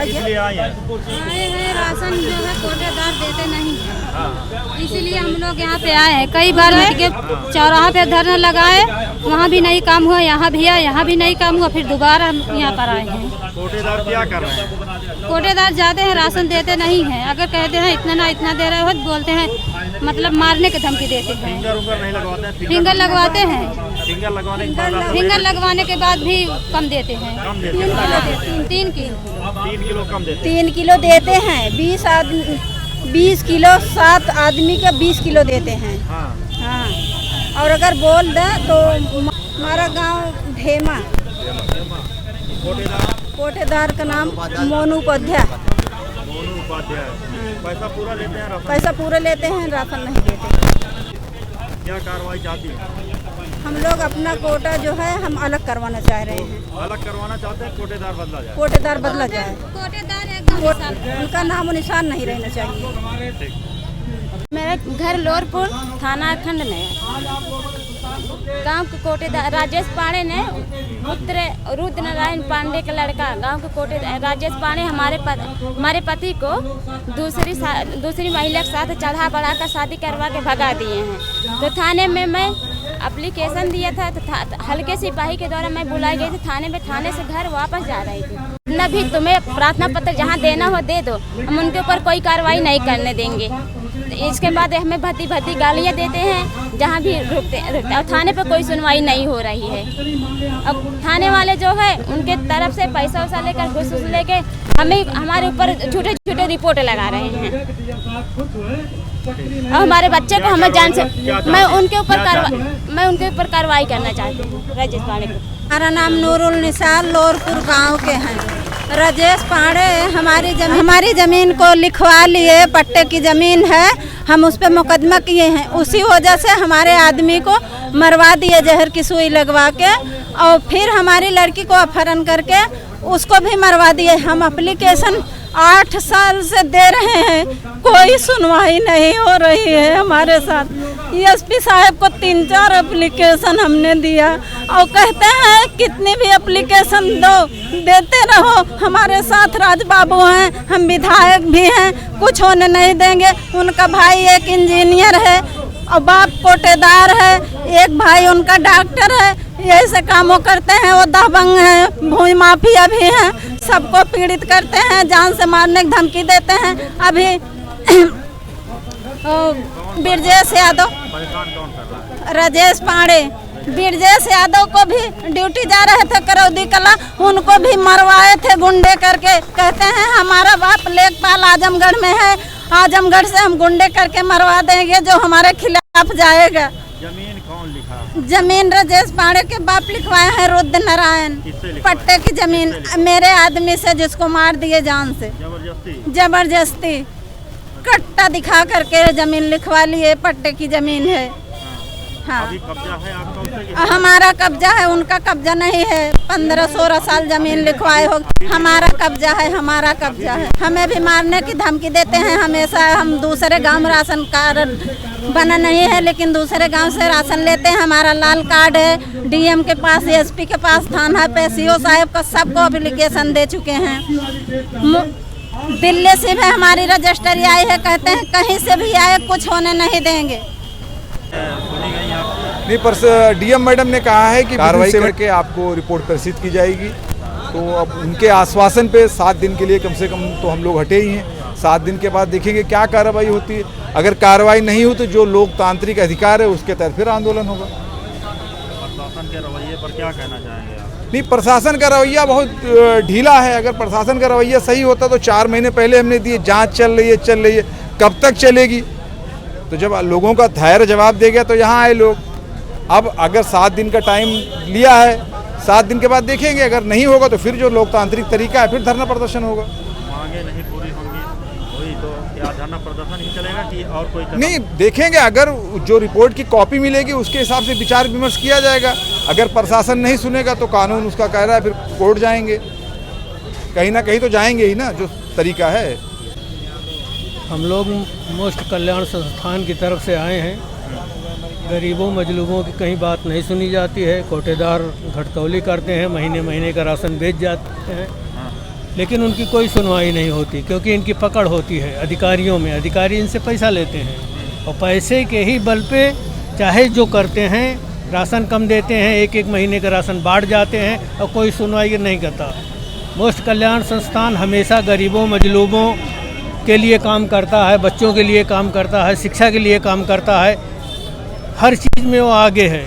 इसलिए आए हैं। राशन जो है कोटेदार देते नहीं है, इसीलिए हम लोग यहाँ पे आए हैं। कई बार मिट के चौराहा पे धरना लगाए, वहाँ भी नहीं काम हुआ, यहाँ भी आए, यहाँ भी नहीं काम हुआ, फिर दोबारा हम यहाँ पर आए हैं। कोटेदार क्या कर रहे हैं? कोटेदार जाते हैं, राशन देते नहीं हैं। अगर कहते हैं इतना ना इतना दे रहे हो तो बोलते हैं मतलब मारने की धमकी देते हैं। फिंगर नहीं लगवाते हैं? फिंगर लगवाते हैं, फिंगर लगवाने के बाद फिंगर लगवाने के बाद भी कम देते हैं। 3 किलो 3 किलो कम देते हैं। 3 किलो देते हैं। 20 किलो 7 आदमी का 20 किलो देते हैं। हाँ, और अगर बोल दें तो हमारा गांव ढेमा, कोटेदार का नाम मोनू उपाध्याय। पैसा पूरा लेते हैं? पैसा पूरा लेते हैं, राशन नहीं देते। क्या कार्रवाई चाहती हैं? हम लोग अपना कोटा जो है हम अलग करवाना चाह रहे हैं। अलग करवाना चाहते हैं, कोटेदार बदला जाए? कोटेदार बदला जाए, कोटेदार एकदम उनका नामो निशान नहीं रहना चाहिए। मेरा घर लोरपुर थाना खंड में है। गांव के कोटेदार राजेश पांडे ने पुत्र रुद्र नारायण पांडे का लड़का गांव के कोटेदार राजेश पांडे हमारे पति को दूसरी महिला के साथ चढ़ा बढ़ा कर शादी करवा के भगा दिए हैं। तो थाने में मैं एप्लीकेशन दिया था, तो हल्के सिपाही के द्वारा मैं बुलाई गई थी थाने में। थाने से घर वापस जा रही थी। न भी तुम्हें प्रार्थना पत्र जहाँ देना हो दे दो, हम उनके ऊपर कोई कार्रवाई नहीं करने देंगे। इसके बाद हमें भद्दी गालियाँ देते हैं, जहाँ भी रुकते और थाने पर कोई सुनवाई नहीं हो रही है। अब थाने वाले जो है उनके तरफ से पैसा वैसा लेकर घूस लेके हमारे ऊपर झूठे रिपोर्ट लगा रहे हैं। और हमारे बच्चे को हमें जान से मैं उनके ऊपर कार्रवाई करना चाहती हूँ। राजेश पांडे को। हमारा नाम नूरुल निसार लोरपुर गांव के हैं। राजेश पांडे हमारी ज़मीन को लिखवा लिए, पट्टे की ज़मीन है, हम उस पर मुकदमा किए हैं। उसी वजह से हमारे आदमी को मरवा दिए जहर की सुई लगवा के, और फिर हमारी लड़की को अपहरण करके उसको भी मरवा दिए। हम एप्लीकेशन 8 साल से दे रहे हैं, कोई सुनवाई नहीं हो रही है हमारे साथ। एसपी साहब को 3-4 एप्लीकेशन हमने दिया, और कहते हैं कितनी भी एप्लीकेशन दो, देते रहो। हमारे साथ राज बाबू हैं, हम विधायक भी हैं, कुछ होने नहीं देंगे। उनका भाई एक इंजीनियर है और बाप कोटेदार है, एक भाई उनका डॉक्टर है। यही से कामों करते हैं। वो दबंग हैं, भूमि माफिया भी हैं, सबको पीड़ित करते हैं, जान से मारने की धमकी देते हैं। अभी ब्रजेश यादव, राजेश पांडे, ब्रजेश यादव को भी ड्यूटी जा रहे थे करौदी कला, उनको भी मरवाए थे गुंडे करके। कहते हैं हमारा बाप लेखपाल आजमगढ़ में है, आजमगढ़ से हम गुंडे करके मरवा देंगे जो हमारे खिलाफ जाएगा। जमीन कौन लिखा? जमीन राजेश पांडे के बाप लिखवाए हैं, रुद्र नारायण। पट्टे की जमीन मेरे आदमी से, जिसको मार दिए जान से, जबरदस्ती कट्टा दिखा करके जमीन लिखवा लिए। पट्टे की जमीन है। हाँ, अभी कब्जा है आपका? हमारा कब्जा है, उनका कब्जा नहीं है। 15-16 साल जमीन लिखवाए हो। हमारा कब्जा है, हमारा कब्जा है। हमें भी मारने की धमकी देते हैं हमेशा। हम दूसरे गांव राशन कार्ड बना नहीं है, लेकिन दूसरे गांव से राशन लेते हैं। हमारा लाल कार्ड है, डीएम के पास, एसपी के पास, थाना पे, सीओ साहब का सबको एप्लीकेशन दे चुके हैं। दिल्ली से भी हमारी रजिस्ट्री आई है, कहते हैं कहीं से भी आए कुछ होने नहीं देंगे। नहीं, पर डीएम मैडम ने कहा है कि कार्रवाई करके आपको रिपोर्ट प्रेषित की जाएगी। तो अब उनके आश्वासन पे 7 दिन के लिए कम से कम तो हम लोग हटे ही हैं। 7 दिन के बाद देखेंगे क्या कार्रवाई होती है। अगर कार्रवाई नहीं हो तो जो लोकतांत्रिक अधिकार है उसके तहत फिर आंदोलन होगा। प्रशासन के रवैये पर क्या कहना चाहेंगे आप? नहीं, प्रशासन का रवैया बहुत ढीला है। अगर प्रशासन का रवैया सही होता तो 4 महीने पहले हमने दिए। जाँच चल रही है, कब तक चलेगी? तो जब लोगों का धैर्य जवाब दे गया तो यहाँ आए लोग। अब अगर 7 दिन का टाइम लिया है, 7 दिन के बाद देखेंगे। अगर नहीं होगा तो फिर जो लोकतांत्रिक तरीका है फिर धरना प्रदर्शन होगा। मांगे नहीं पूरी होंगी तो क्या धरना प्रदर्शन ही चलेगा कि और कोई? नहीं, देखेंगे। अगर जो रिपोर्ट की कॉपी मिलेगी उसके हिसाब से विचार विमर्श किया जाएगा। अगर प्रशासन नहीं सुनेगा तो कानून उसका कह रहा है फिर कोर्ट जाएंगे। कहीं ना कहीं तो जाएंगे ही ना, जो तरीका है। हम लोग मोस्ट कल्याण संस्थान की तरफ से आए हैं। गरीबों मजलूबों की कहीं बात नहीं सुनी जाती है। कोटेदार घटतौली करते हैं, महीने महीने का राशन बेच जाते हैं। लेकिन उनकी कोई सुनवाई नहीं होती, क्योंकि इनकी पकड़ होती है अधिकारियों में। अधिकारी इनसे पैसा लेते हैं और पैसे के ही बल पे चाहे जो करते हैं, राशन कम देते हैं, एक एक महीने का राशन बांट जाते हैं और कोई सुनवाई नहीं करता। मोस्ट कल्याण संस्थान हमेशा गरीबों मजलूबों के लिए काम करता है, बच्चों के लिए काम करता है, शिक्षा के लिए काम करता है, हर चीज़ में वो आगे है।